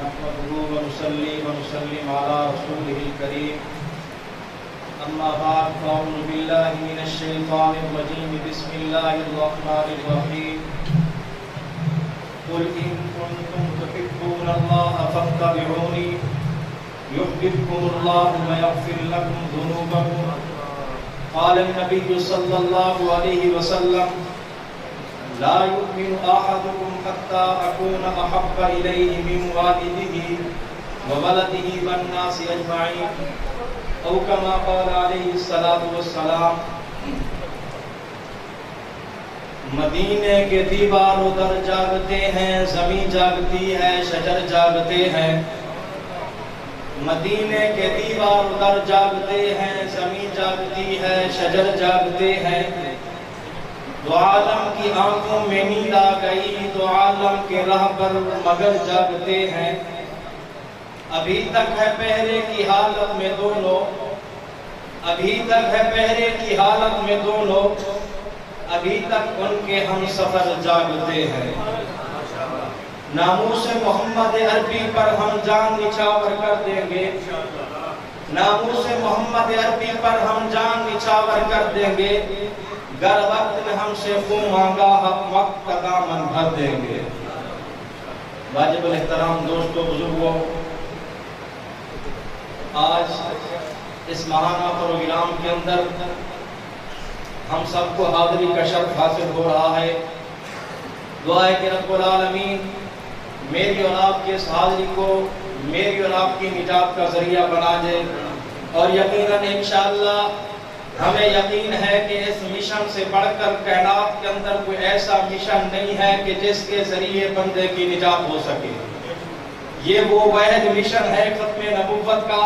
نحمده ونصلي ونسلم على رسوله الكريم أما بعد فأعوذ بالله من الشيطان الرجيم بسم الله الرحمن الرحيم قل إن كنتم تحبون الله فاتبعوني يحببكم الله ويغفر لكم ذنوبكم قال النبي صلى الله عليه وسلم لا يؤمن أحدكم حتى أكون أحب إليه من والده وولده والناس أجمعين أو كما قال عليه الصلاة والسلام۔ مدینے کے دیوار ادھر جاگتے ہیں، زمین جاگتی ہے، شجر جاگتے ہیں۔ مدینے کے دیوار ادھر جاگتے ہیں، زمین جاگتی ہے، شجر جاگتے ہیں۔ دو عالم کی آنکھوں میں نیند آ گئی، دو عالم کے راہ پر مگر جاگتے ہیں۔ ابھی تک ہے پہرے کی حالت میں دو لوگ، ابھی تک ہے پہرے کی حالت میں دو لوگ، ابھی تک ان کے ہم سفر جاگتے ہیں۔ ناموس محمد عربی پر ہم جان نچھاور کر دیں گے، ناموس محمد عربی پر ہم جان نچھاور کر دیں گے، گر وقت نے ہم سے خون مانگا ہم وقت کا دامن بھر دیں گے۔ واجب الاحترام دوستو بزرگوں، آج اس ماہانہ پروگرام کے اندر ہم سب کو حاضری کا شرف حاصل ہو رہا ہے۔ دعا ہے کہ رب العالمین میری اور آپ کی اس حاضری کو میری اور آپ کی نجات کا ذریعہ بنا دے، اور یقیناً انشاءاللہ ہمیں یقین ہے کہ اس مشن سے بڑھ کر کائنات کے اندر کوئی ایسا مشن نہیں ہے کہ جس کے ذریعے بندے کی نجات ہو سکے۔ یہ وہ واحد مشن ہے ختم نبوت کا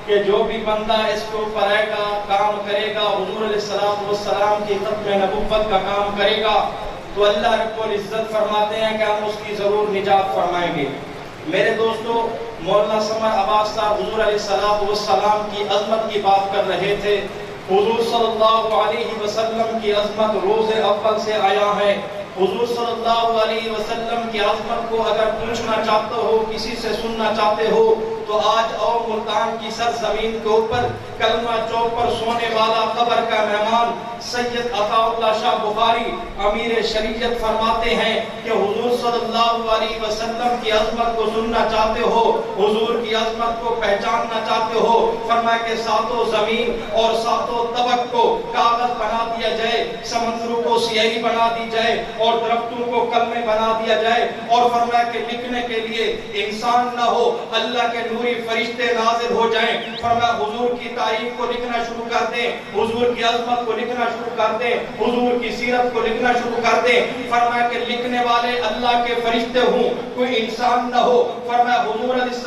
کہ جو بھی بندہ اس کے اوپر آئے گا، کام کرے گا، حضور علیہ السلام کی ختم نبوت کا کام کرے گا، تو اللہ رب العزت فرماتے ہیں کہ ہم اس کی ضرور نجات فرمائیں گے۔ میرے دوستو، مولانا سمر عباس صاحب حضور علیہ السلام کی عظمت کی بات کر رہے تھے۔ حضور صلی اللہ علیہ وسلم کی عظمت روز اول سے آیا ہے۔ حضور صلی اللہ علیہ وسلم کی عظمت کو اگر پوچھنا چاہتے ہو، کسی سے سننا چاہتے ہو، تو آج اور ملتان کی سرزمین کے اوپر کلمہ چوک پر سونے والا قبر کا مہمان سید عطا اللہ شاہ بخاری امیر شریعت فرماتے ہیں کہ حضور صلی اللہ علیہ وسلم کی عظمت کو سننا چاہتے ہو، حضور کی عظمت کو پہچاننا چاہتے ہو، فرمایا کہ ساتوں زمین اور ساتوں طبق کو کاغذ بنا دیا جائے، سمندروں کو سیاہی بنا دی جائے اور درختوں کو کلمے بنا دیا جائے، اور فرمایا کہ لکھنے کے لیے انسان نہ ہو، اللہ کے نوری فرشتے نازل ہو جائیں۔ فرمایا حضور کی تاریخ کو لکھنا شروع کر دیں، حضور کی عظمت کو لکھنا شروع کر دیں، حضور کی سیرت کو لکھنا شروع کر دیں۔ فرمایا کہ لکھنے والے اللہ کے فرشتے ہوں، کوئی انسان نہ ہو۔ فرمایا حضور علیہ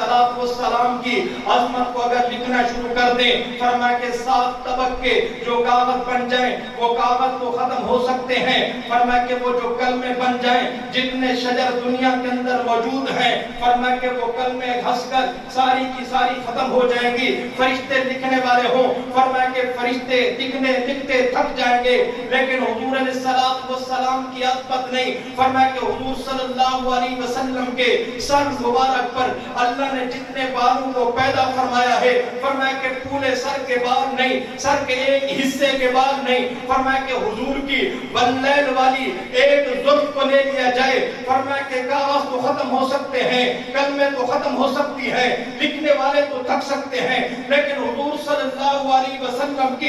السلام کی عظمت کو اگر لکھنا شروع کر دیں، فرمایا کہ 7 طبق کے جو کاغذ بن جائیں وہ کاغذ تو ختم ہو سکتے ہیں، فرمایا کہ وہ جو کلمے بن جائیں، جتنے شجر دنیا کے اندر موجود ہیں، فرمایا کہ وہ کلمے گھس کر ساری کی ساری ختم ہو جائیں گی۔ فرشتے لکھنے والے ہوں، فرمایا کہ فرشتے لکھتے تھک جائیں گے، لیکن حضور علیہ السلام کی عظمت نہیں۔ فرمایا کہ حضور صلی اللہ علیہ وسلم کے سر مبارک پر اللہ نے جتنے بالوں کو پیدا فرمایا ہے، فرمایا کہ پورے سر کے بال نہیں، سر کے ایک حصے کے بال نہیں، فرمایا کہ حضور کی بلیل والی ایک زلف کو لے لیا جائے، فرمایا کہ کاغذ تو ختم ہو سکتے ہیں، کلمے تو ختم ہو سکتی ہیں، لکھنے والے تو تھک سکتے ہیں، لیکن حضور صلی اللہ علیہ وسلم کی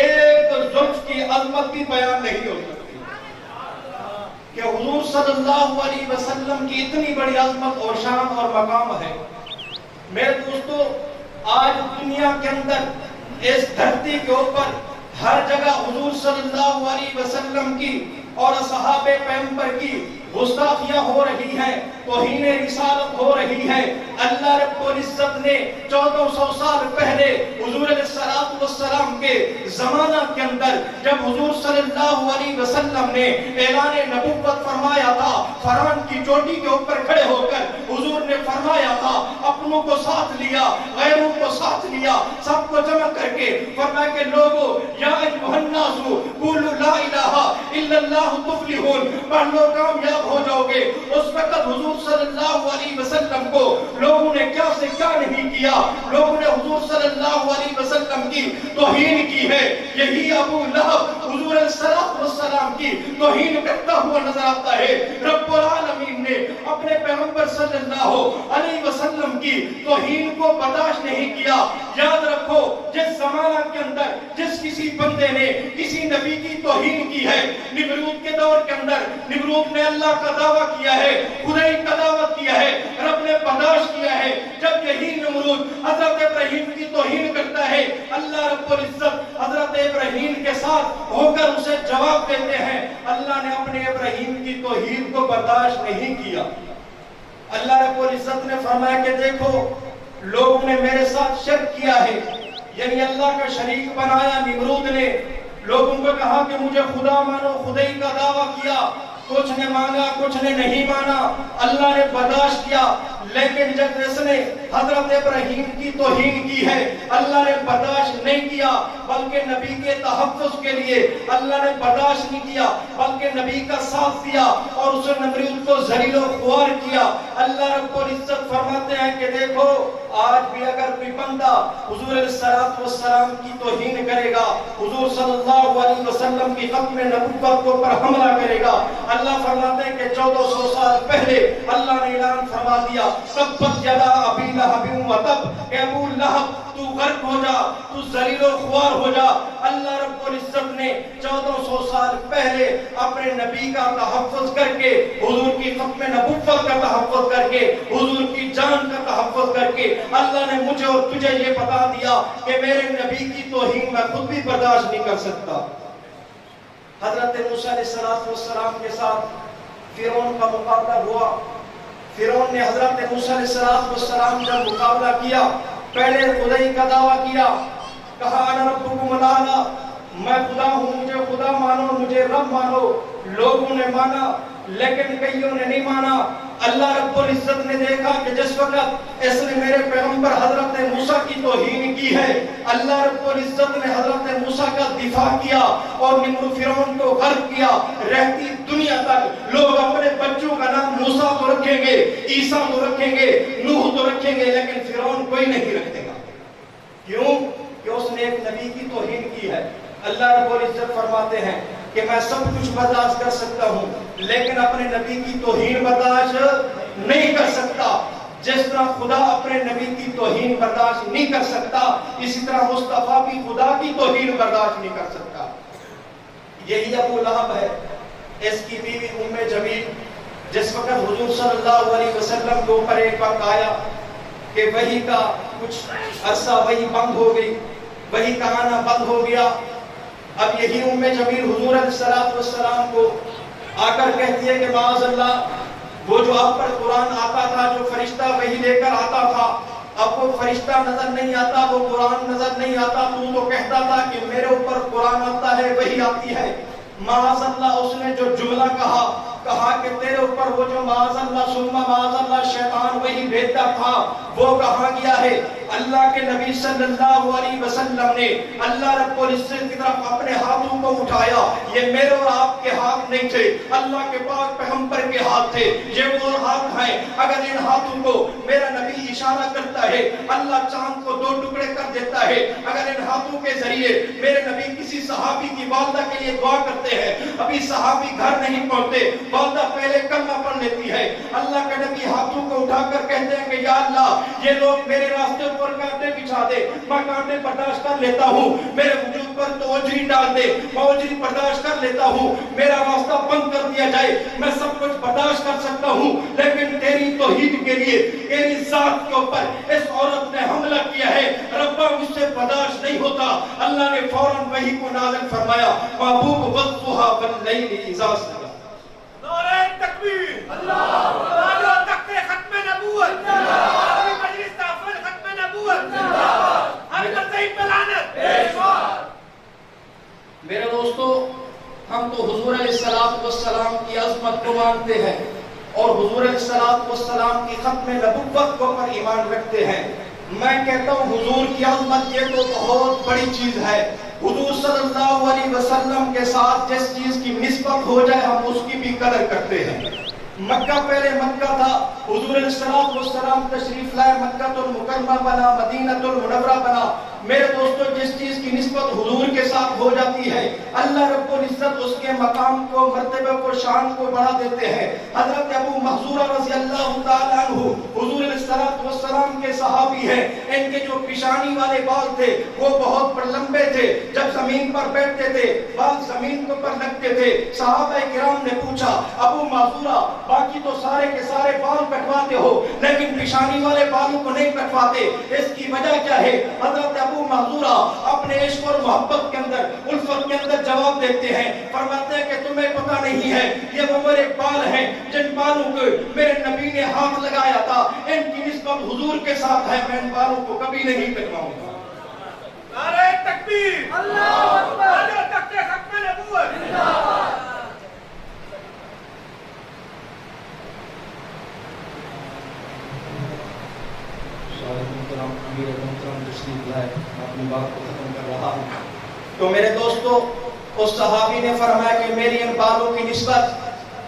ایک زلف کی عظمت بھی بیان نہیں ہو سکتی کہ حضور صلی اللہ علیہ وسلم کی اتنی بڑی عظمت اور شان اور مقام ہے۔ میرے دوستو، آج دنیا کے اندر اس دھرتی کے اوپر ہر جگہ حضور صلی اللہ علیہ وسلم کی اور اصحاب پیغمبر کی گستاخیاں ہو رہی ہیں، توہین رسالت ہو رہی ہے۔ اللہ رب العزت نے 1400 سال پہلے حضور علیہ السلام کے زمانہ کے اندر جب حضور صلی اللہ علیہ وسلم نے اعلان نبوت فرمایا تھا، فران کی چوٹی کے اوپر کھڑے ہو کر حضور نے فرمایا تھا، اپنوں کو ساتھ لیا، غیروں کو ساتھ لیا، سب کو جمع کر کے فرمایا کہ لوگو یا ایھا الناس قولوا لا الہ الا اللہ تفلحون، پڑھ لو کامیاب ہو جاؤ گے۔ اس وقت حضور صلی اللہ علیہ وسلم کو لوگ کیا سے کیا نہیں کیا، لوگوں نے حضور صلی اللہ علیہ وسلم کی توہین کی ہے۔ یہی ابو لہب حضور صلی اللہ علیہ وسلم کی توہین کرتا ہوا نظر آتا ہے۔ رب العالمین نے اپنے پیغمبر صلی اللہ علیہ وسلم کی توہین کو برداشت نہیں کیا۔ یاد رکھو، جس زمانہ کے اندر جس کسی بندے نے کسی نبی کی توہین کی ہے، نمرود کے دور کے اندر نمرود نے اللہ کا دعویٰ کیا ہے، خدائی کا دعویٰ کیا ہے، رب نے برداشت کیا ہے۔ جب یہی نمرود حضرت ابراہیم کی توہین کرتا ہے، اللہ رب العزت حضرت ابراہیم کے ساتھ ہو کر اسے جواب دیتے ہیں۔ اللہ نے اپنے ابراہیم کی توہین کو برداشت نہیں کیا۔ اللہ رب العزت نے فرمایا کہ دیکھو، لوگوں نے میرے ساتھ شرک کیا ہے، یعنی اللہ کا شریک بنایا۔ نمرود نے لوگوں کو کہا کہ مجھے خدا مانو، خدائی کا دعویٰ کیا، کچھ نے مانا کچھ نے نہیں مانا، اللہ نے برداشت کیا۔ لیکن جب اس نے حضرت ابراہیم کی توہین کی ہے، اللہ نے برداشت نہیں کیا، بلکہ نبی کے تحفظ کے لیے اللہ نے برداشت نہیں کیا، بلکہ نبی کا ساتھ دیا اور اس نمرود کو ذلیل و خوار کیا۔ اللہ رب العزت فرماتے ہیں کہ دیکھو، آج بھی اگر کوئی بندہ حضور صلی والسلام کی توہین کرے گا، حضور صلی اللہ علیہ وسلم کی ختم نبوت کو پر حملہ کرے گا، اللہ فرماتے ہیں کہ 1400 سال پہلے اللہ نے اعلان فرما دیا، تبت یدا ابی لہب وتب، کہ ابو لہب تو غرق ہو جا، تو ذلیل و خوار ہو جا۔ اللہ رب العزت نے 1400 سال پہلے اپنے نبی کا تحفظ کر کے، حضور کی ختم نبوت کا تحفظ کر کے، حضور کی جان کا تحفظ کر کے، اللہ نے مجھے اور تجھے یہ بتا دیا کہ میرے نبی کی توہین میں خود بھی برداشت نہیں کر سکتا۔ حضرت موسیٰ علیہ السلام کے ساتھ فرعون کا مقابلہ ہوا۔ فرعون نے حضرت موسیٰ علیہ السلام کا مقابلہ کیا، پہلے خدائی کا دعویٰ کیا، کہا انا ربکم الاعلی، میں خدا ہوں، مجھے خدا مانو، مجھے رب مانو۔ لوگوں نے مانا لیکن کئیوں نے نہیں مانا۔ اللہ رب العزت نے دیکھا کہ جس وقت اس نے میرے پیغمبر حضرت موسیٰ کی توہین کی ہے، اللہ رب العزت نے حضرت موسیٰ کا دفاع کیا اور نمرود فرعون کو غرق کیا۔ رہتی دنیا تک لوگ اپنے بچوں کا نام موسیٰ تو رکھیں گے، عیسیٰ تو رکھیں گے، نوح تو رکھیں گے، لیکن فرعون کوئی نہیں رکھے گا۔ کیوں؟ کہ اس نے ایک نبی کی توہین کی ہے۔ اللہ رب العزت فرماتے ہیں کہ میں سب کچھ برداشت کر سکتا ہوں، لیکن اپنے نبی کی توہین برداشت نہیں کر سکتا۔ جس طرح خدا اپنے نبی کی توہین برداشت نہیں کر سکتا، اسی طرح مصطفیٰ بھی خدا کی توہین برداشت نہیں کر سکتا۔ یہی ابو لہب ہے، اس کی بیوی ام جمیل، جس وقت حضور صلی اللہ علیہ وسلم کے اوپر ایک وقت آیا کہ وحی کا کچھ عرصہ وحی بند ہو گئی، وحی کا آنا بند ہو گیا۔ اب یہی ام جمیل حضور علیہ السلام کو آ کر کہتی ہے کہ معاذ اللہ، وہ جو آپ پر قرآن آتا تھا، جو فرشتہ وحی لے کر آتا تھا، اب وہ فرشتہ نظر نہیں آتا، وہ قرآن نظر نہیں آتا، تو کہتا تھا کہ میرے اوپر قرآن آتا ہے، وحی آتی ہے۔ معاذ اللہ، اس نے جو جملہ کہا کہ تیرے اوپر وہ جو معاذ اللہ ثم معاذ اللہ شیطان وہی بھیجتا تھا، وہ کہاں گیا ہے؟ اللہ کے نبی صلی اللہ علیہ وسلم نے اللہ رب العزت کی طرف اپنے ہاتھوں کو اٹھایا۔ یہ میرے اور آپ کے ہاتھ نہیں تھے، اللہ کے پاک پیغمبر کے ہاتھ تھے۔ یہ وہ ہاتھ ہیں، اگر ان ہاتھوں کو میرا نبی اشارہ کرتا ہے، اللہ چاند کو 2 ٹکڑے کر دیتا ہے۔ اگر ان ہاتھوں کے ذریعے میرے نبی کسی صحابی کی والدہ کے لیے دعا کرتے ہیں، ابھی صحابی گھر نہیں پہنچتے، والدہ پہلے کلمہ پڑھ لیتی ہے، اللہ کے نبی ہاتھوں کو اٹھا کر کہتے ہیں کہ یا اللہ، یہ لوگ میرے راستے پر کانٹے بچھا دے، میں کانٹے برداشت کر لیتا ہوں، میرے وجود پر تو اجری ڈال دے، میں اجری برداشت کر لیتا ہوں، میرا راستہ بند کر دیا جائے، میں سب کچھ برداشت کر سکتا ہوں، لیکن تیری توحید کے لیے، تیری ذات کے اوپر اس عورت نے حملہ کیا ہے، ربا مجھ سے برداشت نہیں ہوتا۔ اللہ نے فوراً وحی کو نازل فرمایا، محبوب والضحیٰ واللیل اذا سجا۔ نعرہ تکبیر، اللہ تخت ختم نبوت، مجلس تحفظ ختم نبوت، ہم تسعید بلانت۔ میرے دوستو، ہم تو حضور علیہ السلام کی عظمت کو مانتے ہیں اور حضور علیہ السلام کی ختم نبوت کو پر ایمان رکھتے ہیں۔ میں کہتا ہوں حضور کی عظمت یہ تو بہت بڑی چیز ہے۔ حضور صلی اللہ علیہ وسلم کے ساتھ جس چیز کی نسبت ہو جائے ہم اس کی بھی قدر کرتے ہیں۔ مکہ پہلے مکہ تھا، حضور علیہ الصلوۃ والسلام تشریف لائے، مکہ المکرمہ بنا، مدینہ المنورہ بنا۔ میرے دوستو جس چیز کی نسبت حضور کے ساتھ ہو جاتی ہے اللہ رب العزت اس کے مقام کو، مرتبے کو، شان کو بڑھا دیتے ہیں۔ حضرت ابو محذورہ رضی اللہ تعالیٰ عنہ حضور علیہ الصلوۃ والسلام کے صحابی ہیں، ان کے جو پیشانی والے بال تھے وہ بہت لمبے تھے، جب زمین پر بیٹھتے تھے بال زمین کے اوپر لگتے تھے۔ صحابہ کرام نے پوچھا ابو محذورہ باقی تو سارے کے سارے بال کٹواتے ہو لیکن پیشانی والے بالوں کو نہیں کٹواتے، اس کی وجہ کیا ہے؟ حضرت ابو محذورہ اپنے عشق اور محبت کے اندر، الفت کے اندر جواب دیتے ہیں، فرماتے ہیں کہ تمہیں پتہ نہیں ہے یہ وہ میرے بال ہیں جن بالوں کو میرے نبی نے ہاتھ لگایا تھا، ان کی نسبت حضور کے ساتھ ہے، میں ان بالوں کو کبھی نہیں کٹواؤں گا۔ نعرہ تکبیر، اللہ اکبر، نعرہ تخت ختم نبوت، زندہ باد۔ اپنی بات کو ختم کر رہا ہوں تو میرے دوستو اس صحابی نے فرمایا کہ میری ان بالوں کی نسبت،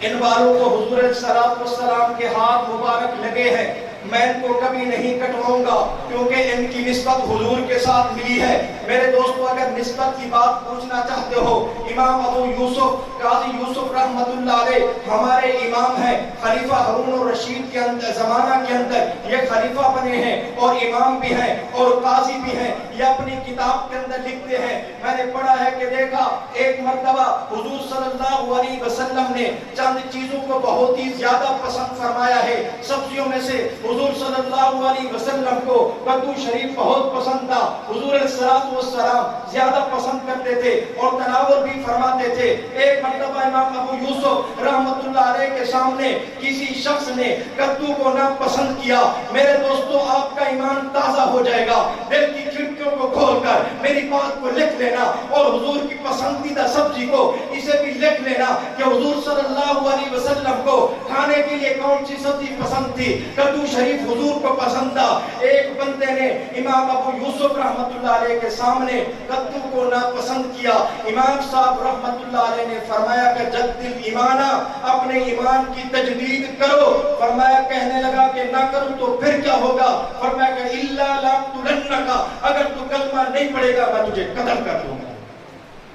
ان بالوں کو حضور علیہ الصلوۃ والسلام کے ہاتھ مبارک لگے ہیں، میں ان کو کبھی نہیں کٹواؤں گا کیونکہ ان کی نسبت حضور کے ساتھ ملی ہے۔ میرے دوستو اگر نسبت کی بات پوچھنا چاہتے ہو، امام ابو یوسف قاضی یوسف رحمت اللہ علیہ ہمارے امام ہیں، خلیفہ ہارون الرشید کے زمانہ کے اندر یہ خلیفہ بنے ہیں اور امام بھی ہیں اور قاضی بھی ہیں۔ یہ اپنی کتاب کے اندر لکھتے ہیں، میں نے پڑھا ہے کہ دیکھا ایک مرتبہ حضور صلی اللہ علیہ وسلم نے چند چیزوں کو بہت ہی زیادہ پسند فرمایا ہے، سبزیوں میں سے حضور صلی اللہ علیہ وسلم کو کدو شریف بہت پسند تھا، حضور علیہ الصلوۃ والسلام زیادہ پسند کرتے تھے اور تناول بھی فرماتے تھے۔ ایک مرتبہ امام ابو یوسف رحمت اللہ علیہ کے سامنے کسی شخص نے کدو کو ناپسند کیا۔ میرے دوستو آپ کا ایمان تازہ ہو جائے گا، دل کی کھڑکیوں کو کھول کر میری بات کو لکھ لینا اور حضور کی پسندیدہ سبزی کو اسے بھی لکھ لینا کہ حضور صلی اللہ علیہ وسلم کو کھانے کے لیے کون سی سبزی پسند تھی، کدو شریف حضور کو پسند تھا۔ ایک بندے نے امام ابو یوسف رحمت اللہ علیہ کے سامنے کدو کو ناپسند کیا، امام صاحب رحمت اللہ علیہ نے فرمایا کہ جدد ایمانہ، اپنے ایمان کی تجدید کرو۔ فرمایا کہنے لگا کہ نہ کروں تو پھر کیا ہوگا؟ فرمایا کہ الا لاقتلنک، اگر تو کلمہ نہیں پڑھے گا میں تجھے قتل کر دوں گا۔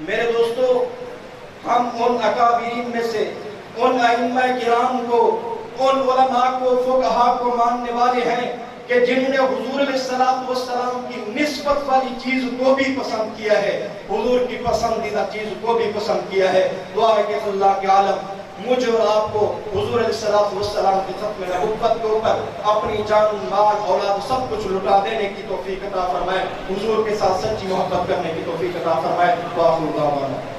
میرے دوستو ہم ان اکابرین میں سے، ان ائمہ کرام کو، ان علماء کو، فقہاء کو ماننے والے ہیں کہ جنہوں نے حضور علیہ الصلوۃ والسلام کی نسبت والی چیز کو بھی پسند کیا ہے، حضور کی پسندیدہ چیز کو بھی پسند کیا ہے۔ دعا ہے کہ اللہ کے عالم مجھے اور آپ کو حضور علیہ الصلوۃ والسلام کی ختم نبوت کے اوپر اپنی جان، مال، اولاد سب کچھ لٹا دینے کی توفیق عطا فرمائے، حضور کے ساتھ سچی محبت کرنے کی توفیق عطا فرمائے۔ وآخر دعوانا